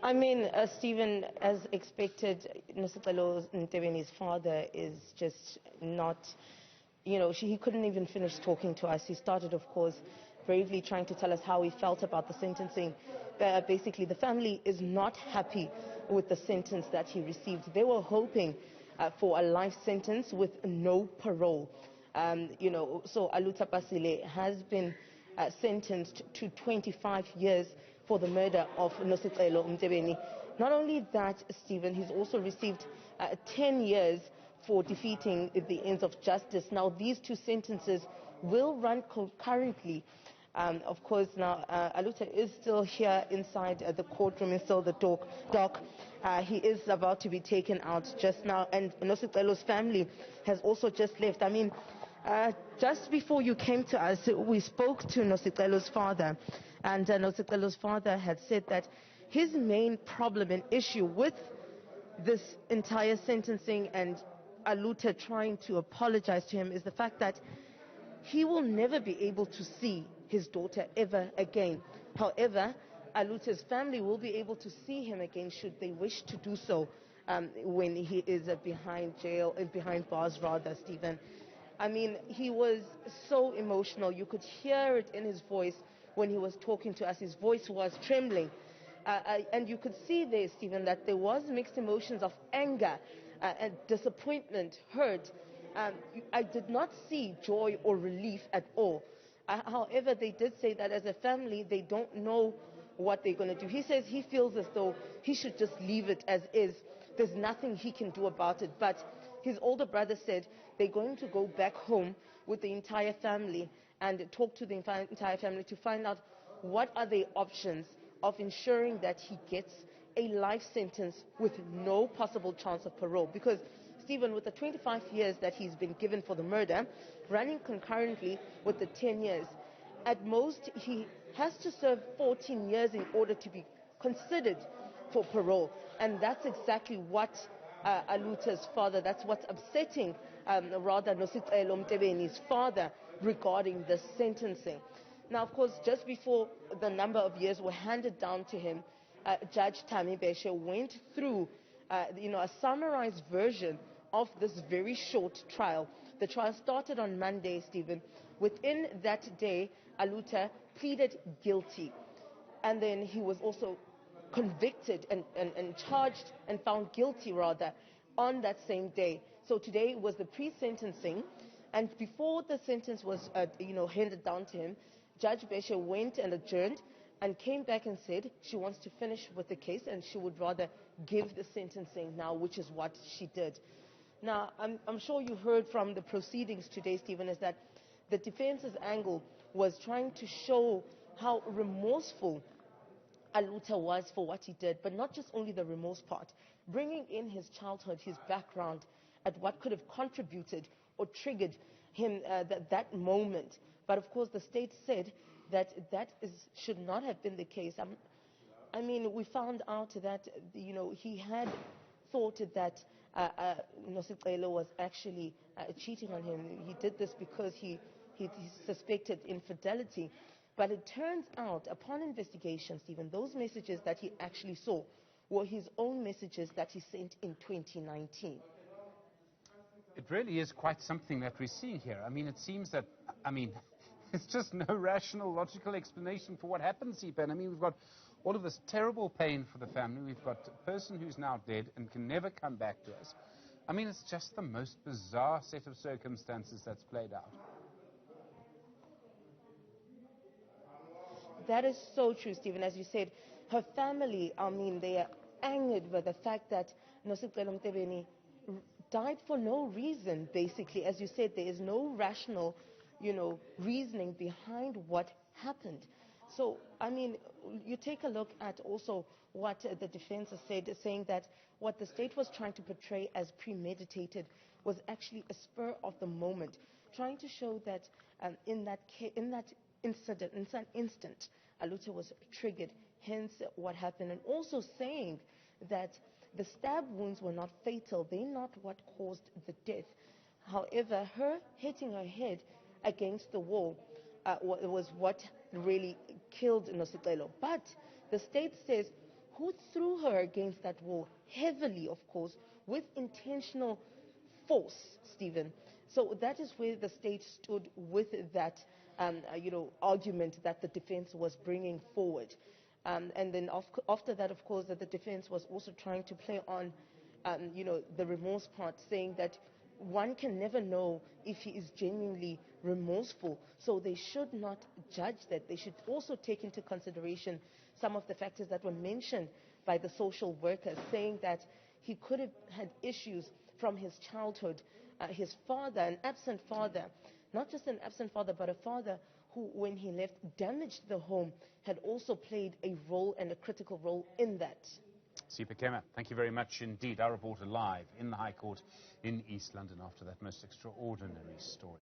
I mean, Stephen, as expected, Nosicelo Mtebeni's father is just not, he couldn't even finish talking to us. He started, of course, bravely trying to tell us how he felt about the sentencing. Basically, the family is not happy with the sentence that he received. They were hoping for a life sentence with no parole. So Alutha Pasile has been sentenced to 25 years for the murder of Nosicelo Mtebeni. Not only that, Stephen, he's also received 10 years for defeating the ends of justice. Now, these two sentences will run concurrently. Of course, now Alutha is still here inside the courtroom, is still the dock. He is about to be taken out just now, and Nosicelo's family has also just left. I mean, just before you came to us, we spoke to Nosicelo's father, and Nosicelo's father had said that his main problem and issue with this entire sentencing and Alutha trying to apologize to him is the fact that he will never be able to see his daughter ever again. However, Alutha's family will be able to see him again should they wish to do so when he is behind bars rather, Stephen. I mean, he was so emotional. You could hear it in his voice when he was talking to us. His voice was trembling. And you could see there, Stephen, that there was mixed emotions of anger and disappointment, hurt. I did not see joy or relief at all. However, they did say that as a family, they don't know what they're going to do. He says he feels as though he should just leave it as is. There's nothing he can do about it. But his older brother said they're going to go back home with the entire family and talk to the entire family to find out what are the options of ensuring that he gets a life sentence with no possible chance of parole. Because, Stephen, with the 25 years that he's been given for the murder, running concurrently with the 10 years, at most he has to serve 14 years in order to be considered for parole. And that's exactly what Alutha's father, that's what's upsetting Nosicelo Mtebeni's father regarding the sentencing. Now, of course, just before the number of years were handed down to him, Judge Tami Beshe went through a summarized version of this very short trial. The trial started on Monday, Stephen. Within that day, Alutha pleaded guilty. And then he was also convicted and charged and found guilty, rather, on that same day. So today was the pre-sentencing. And before the sentence was handed down to him, Judge Beshe went and adjourned and came back and said she wants to finish with the case and she would rather give the sentencing now, which is what she did. Now, I'm sure you heard from the proceedings today, Stephen, is that the defense's angle was trying to show how remorseful Alutha was for what he did, but not just only the remorse part, bringing in his childhood, his background, at what could have contributed or triggered him that moment. But of course, the state said that should not have been the case. I mean, we found out that he had thought that Nosicelo was actually cheating on him. He did this because he suspected infidelity. But it turns out, upon investigation, Stephen, those messages that he actually saw were his own messages that he sent in 2019. It really is quite something that we're seeing here. I mean, it seems that, there's just no rational, logical explanation for what happened, Sipha. I mean, we've got all of this terrible pain for the family. We've got a person who's now dead and can never come back to us. I mean, it's just the most bizarre set of circumstances that's played out. That is so true, Stephen. As you said, her family, they are angered by the fact that Nosicelo Mtebeni died for no reason, basically. As you said, there is no rational, reasoning behind what happened. So, you take a look at also what the defense has said, saying that what the state was trying to portray as premeditated was actually a spur of the moment, trying to show that in that instant, Alutha was triggered, hence what happened, and also saying that the stab wounds were not fatal, they're not what caused the death. However, her hitting her head against the wall was what really killed Nosicelo. But the state says who threw her against that wall heavily, of course, with intentional force, Stephen. So that is where the state stood with that, argument that the defense was bringing forward. And then after that, of course, that the defense was also trying to play on, the remorse part, saying that one can never know if he is genuinely remorseful. So they should not judge that. They should also take into consideration some of the factors that were mentioned by the social workers, saying that he could have had issues from his childhood. His father, an absent father, not just an absent father, but a father who, when he left, damaged the home, had also played a role and a critical role in that. Sipha Kema, thank you very much indeed. Our reporter live in the High Court in East London after that most extraordinary story.